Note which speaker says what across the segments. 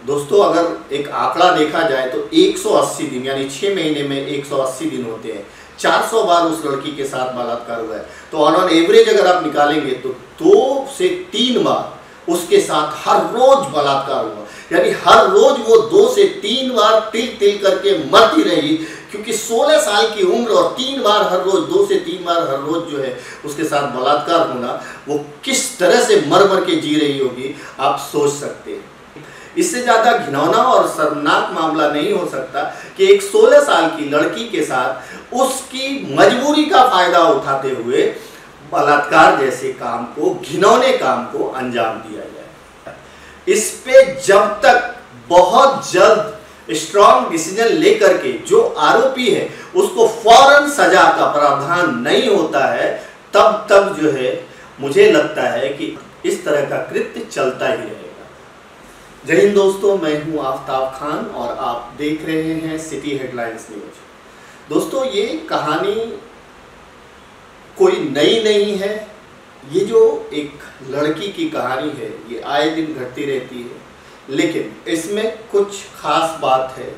Speaker 1: दोस्तों अगर एक आंकड़ा देखा जाए तो 180 दिन यानी 6 महीने में 180 दिन होते हैं। 400 बार उस लड़की के साथ बलात्कार हुआ है। तो ऑन एवरेज अगर आप निकालेंगे तो 2 से 3 बार उसके साथ हर रोज बलात्कार हुआ, यानी हर रोज वो 2 से 3 बार तिल तिल करके मरती रही, क्योंकि 16 साल की उम्र और 3 बार हर रोज 2 से 3 बार हर रोज जो है उसके साथ बलात्कार होना, वो किस तरह से मर मर के जी रही होगी आप सोच सकते हैं। इससे ज़्यादा घिनौना और शर्मनाक मामला नहीं हो सकता कि एक 16 साल की लड़की के साथ उसकी मजबूरी का फायदा उठाते हुए बलात्कार जैसे काम को, घिनौने काम को अंजाम दिया जाए। इस पे जब तक बहुत जल्द स्ट्रॉन्ग डिसीजन लेकर के जो आरोपी है उसको फौरन सजा का प्रावधान नहीं होता है, तब तक जो है मुझे लगता है कि इस तरह का कृत्य चलता ही रहेगा। जय हिंद दोस्तों, मैं हूं आफ्ताब खान और आप देख रहे हैं सिटी हेडलाइंस न्यूज। दोस्तों ये कहानी कोई नई नहीं है। ये जो एक लड़की की कहानी है ये आए दिन घटती रहती है, लेकिन इसमें कुछ खास बात है।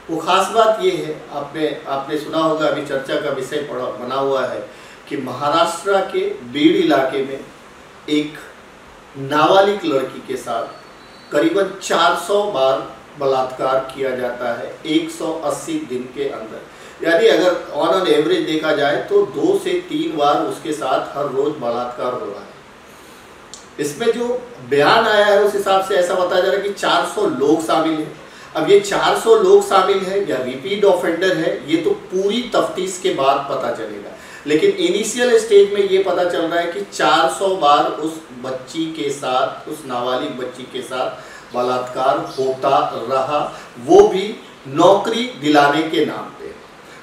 Speaker 1: वो खास बात ये है, आपने सुना होगा, अभी चर्चा का विषय बना हुआ है कि महाराष्ट्र के बीड इलाके में एक नाबालिग लड़की के साथ करीबन 400 बार बलात्कार किया जाता है 180 दिन के अंदर। यानी अगर ऑन एवरेज देखा जाए तो 2 से 3 बार उसके साथ हर रोज बलात्कार हो रहा है। इसमें जो बयान आया है उस हिसाब से ऐसा बताया जा रहा है कि 400 लोग शामिल हैं। अब ये 400 लोग शामिल है या रिपीट ऑफेंडर है, ये तो पूरी तफ्तीश के बाद पता चलेगा, लेकिन इनिशियल स्टेज में ये पता चल रहा है कि 400 बार उस बच्ची के साथ, उस नाबालिग बच्ची के साथ बलात्कार होता रहा, वो भी नौकरी दिलाने के नाम पे।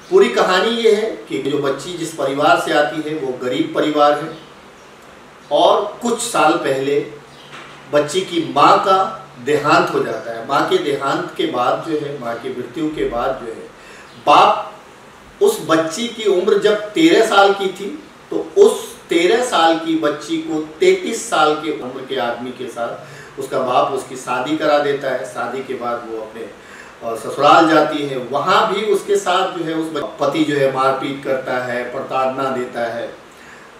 Speaker 1: पूरी कहानी ये है कि जो बच्ची जिस परिवार से आती है वो गरीब परिवार है, और कुछ साल पहले बच्ची की माँ का देहांत हो जाता है। माँ के देहांत के बाद जो है, माँ की मृत्यु के बाद जो है, बाप उस बच्ची की उम्र जब 13 साल की थी तो उस 13 साल की बच्ची को 33 साल की उम्र के आदमी के साथ उसका बाप उसकी शादी करा देता है। शादी के बाद वो अपने ससुराल जाती है, वहाँ भी उसके साथ जो है उस पति जो है मारपीट करता है, प्रताड़ना देता है।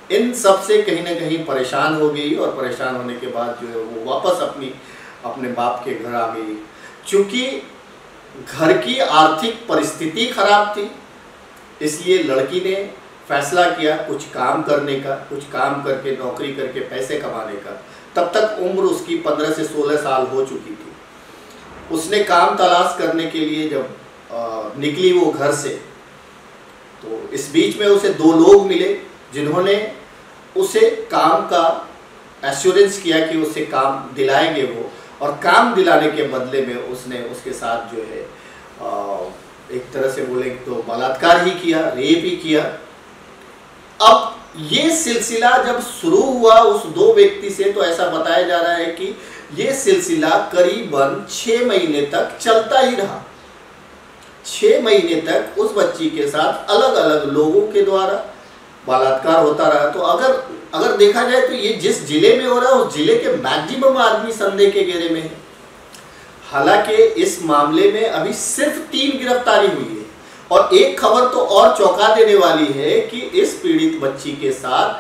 Speaker 1: इन सब से कहीं ना कहीं परेशान हो गई, और परेशान होने के बाद जो है वो वापस अपने बाप के घर आ गई। चूँकि घर की आर्थिक परिस्थिति खराब थी, इसलिए लड़की ने फैसला किया कुछ काम करने का, कुछ काम करके नौकरी करके पैसे कमाने का। तब तक उम्र उसकी 15 से 16 साल हो चुकी थी। उसने काम तलाश करने के लिए जब निकली वो घर से, तो इस बीच में उसे 2 लोग मिले जिन्होंने उसे काम का एश्योरेंस किया कि उसे काम दिलाएंगे वो, और काम दिलाने के बदले में उसने उसके साथ जो है एक तरह से बोले तो बलात्कार ही किया, रेप ही किया। अब ये सिलसिला जब शुरू हुआ उस 2 व्यक्ति से, तो ऐसा बताया जा रहा है कि ये सिलसिला करीबन 6 महीने तक चलता ही रहा। 6 महीने तक उस बच्ची के साथ अलग अलग लोगों के द्वारा बलात्कार होता रहा। तो अगर देखा जाए तो ये जिस जिले में हो रहा है उस जिले के मैक्सिमम आदमी संदेह के घेरे में है। हालांकि इस मामले में अभी सिर्फ 3 गिरफ्तारी हुई है, और एक खबर तो और चौंका देने वाली है कि इस पीड़ित बच्ची के साथ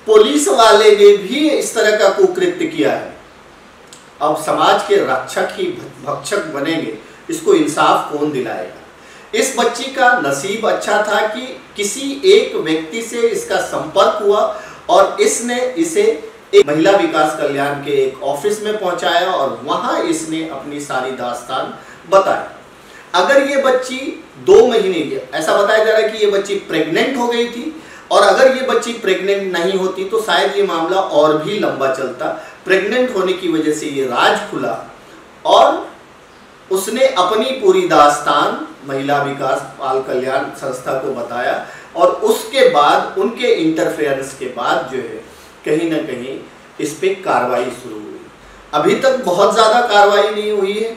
Speaker 1: पुलिस वाले ने भी इस तरह का कुकृत्य किया है। अब समाज के रक्षक ही भक्षक बनेंगे, इसको इंसाफ कौन दिलाएगा। इस बच्ची का नसीब अच्छा था कि किसी एक व्यक्ति से इसका संपर्क हुआ और इसने इसे एक महिला विकास कल्याण के एक ऑफिस में पहुंचाया, और वहां इसने अपनी सारी दास्तान बताई। अगर ये बच्ची 2 महीने, ऐसा बताया जा रहा है कि ये बच्ची प्रेग्नेंट हो गई थी, और अगर ये बच्ची प्रेग्नेंट नहीं होती तो शायद ये मामला और भी लंबा चलता। प्रेग्नेंट होने की वजह से ये राज खुला, और उसने अपनी पूरी दास्तान महिला विकास बाल कल्याण संस्था को बताया, और उसके बाद उनके इंटरफेरेंस के बाद जो है कहीं ना कहीं इस पे कार्रवाई शुरू हुई। अभी तक बहुत ज़्यादा कार्रवाई नहीं हुई है,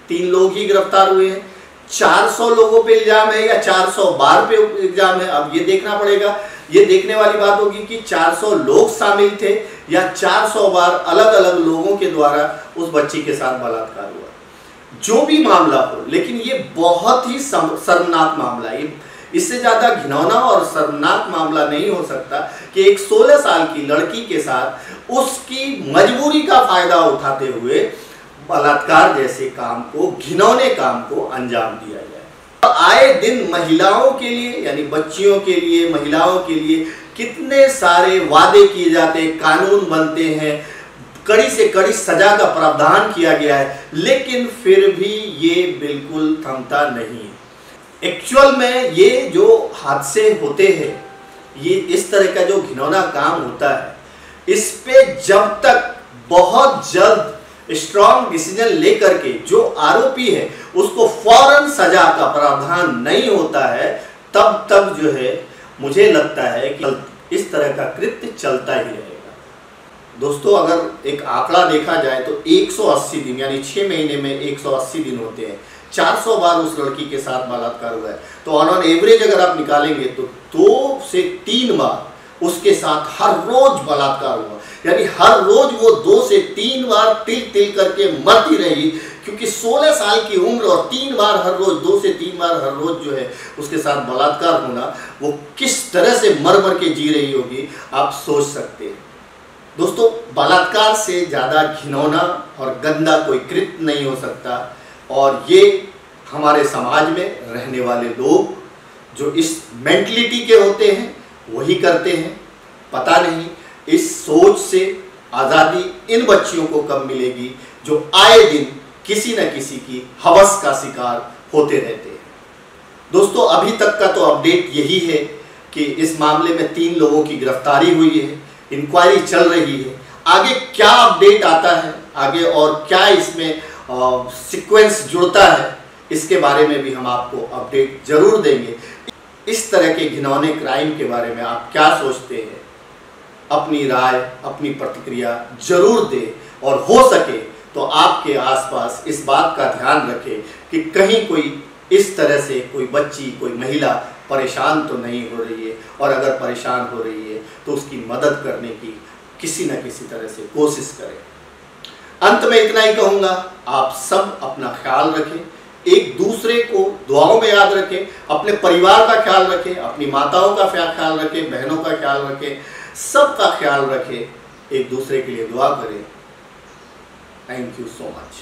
Speaker 1: 3 लोग ही गिरफ्तार हुए हैं। 400 लोगों पे इल्ज़ाम है या 400 बार पे इल्ज़ाम है, अब ये देखना पड़ेगा। ये देखने वाली बात होगी कि 400 लोग शामिल थे या 400 बार अलग अलग लोगों के द्वारा उस बच्ची के साथ बलात्कार हुआ, जो भी मामला हो, लेकिन ये बहुत ही शर्मनाक मामला है। इससे ज्यादा घिनौना और शर्मनाक मामला नहीं हो सकता कि एक 16 साल की लड़की के साथ उसकी मजबूरी का फायदा उठाते हुए बलात्कार जैसे काम को, घिनौने काम को अंजाम दिया जाए। आए दिन महिलाओं के लिए, यानी बच्चियों के लिए, महिलाओं के लिए कितने सारे वादे किए जाते हैं, कानून बनते हैं, कड़ी से कड़ी सजा का प्रावधान किया गया है, लेकिन फिर भी ये बिल्कुल थमता नहीं है। एक्चुअल में ये जो हादसे होते हैं, ये इस तरह का जो घिनौना काम होता है, इस पे जब तक बहुत जल्द स्ट्रॉन्ग डिसीजन लेकर के जो आरोपी है उसको फौरन सजा का प्रावधान नहीं होता है, तब तक जो है मुझे लगता है कि इस तरह का कृत्य चलता ही रहेगा। दोस्तों, अगर एक आंकड़ा देखा जाए तो 180 दिन, यानी 6 महीने में 180 दिन होते हैं, 400 बार उस लड़की के साथ बलात्कार हुआ है। तो ऑन एवरेज अगर आप निकालेंगे तो 2 से 3 बार उसके साथ हर रोज बलात्कार हुआ, यानी हर रोज वो 2 से 3 बार तिल तिल करके मरती रही, क्योंकि 16 साल की उम्र और 3 बार हर रोज, 2 से 3 बार हर रोज जो है उसके साथ बलात्कार होना, वो किस तरह से मर मर के जी रही होगी आप सोच सकते हैं। दोस्तों, बलात्कार से ज़्यादा घिनौना और गंदा कोई कृत्य नहीं हो सकता, और ये हमारे समाज में रहने वाले लोग जो इस मेंटलिटी के होते हैं वही करते हैं। पता नहीं इस सोच से आज़ादी इन बच्चियों को कब मिलेगी जो आए दिन किसी न किसी की हवस का शिकार होते रहते हैं। दोस्तों, अभी तक का तो अपडेट यही है कि इस मामले में 3 लोगों की गिरफ्तारी हुई है, इंक्वायरी चल रही है। आगे क्या अपडेट आता है, आगे और क्या इसमें सीक्वेंस जुड़ता है, इसके बारे में भी हम आपको अपडेट जरूर देंगे। इस तरह के घिनौने क्राइम के बारे में आप क्या सोचते हैं? अपनी राय, अपनी प्रतिक्रिया जरूर दें, और हो सके तो आपके आसपास इस बात का ध्यान रखें कि कहीं कोई इस तरह से कोई बच्ची, कोई महिला परेशान तो नहीं हो रही है, और अगर परेशान हो रही है तो उसकी मदद करने की किसी न किसी तरह से कोशिश करें। अंत में इतना ही कहूँगा, आप सब अपना ख्याल रखें, एक दूसरे को दुआओं में याद रखें, अपने परिवार का ख्याल रखें, अपनी माताओं का ख्याल रखें, बहनों का ख्याल रखें, सबका ख्याल रखें, एक दूसरे के लिए दुआ करें। Thank you so much.